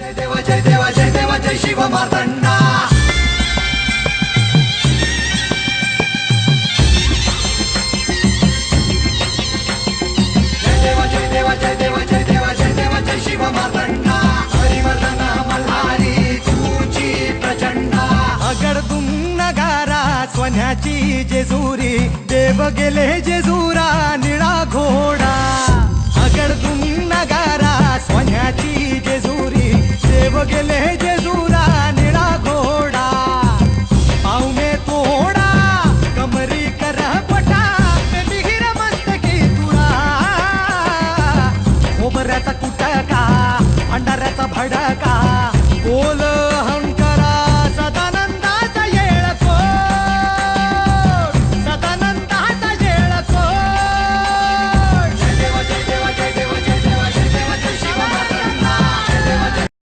जय देव जय देव जय शिव मार्तंडा. जय देव जय देव जय देव जय देव जय देव जय शिव मार्तंडा. हरिवर्धन मल्हारी तुझी प्रचंडा. अगडदुम नगारा सोन्याची जेजुरी, देव गेले जेजुरा निळा घोडा. अगडदुम नगारा सोन्याची जेजुरी, देव गेले जेजुरा निळा घोडा. पावने तोडा कमरी कर पटा, मिहिर मस्तकी तुळा. खोबऱ्याचा कुटका भंडाऱ्याचा भडका, बोल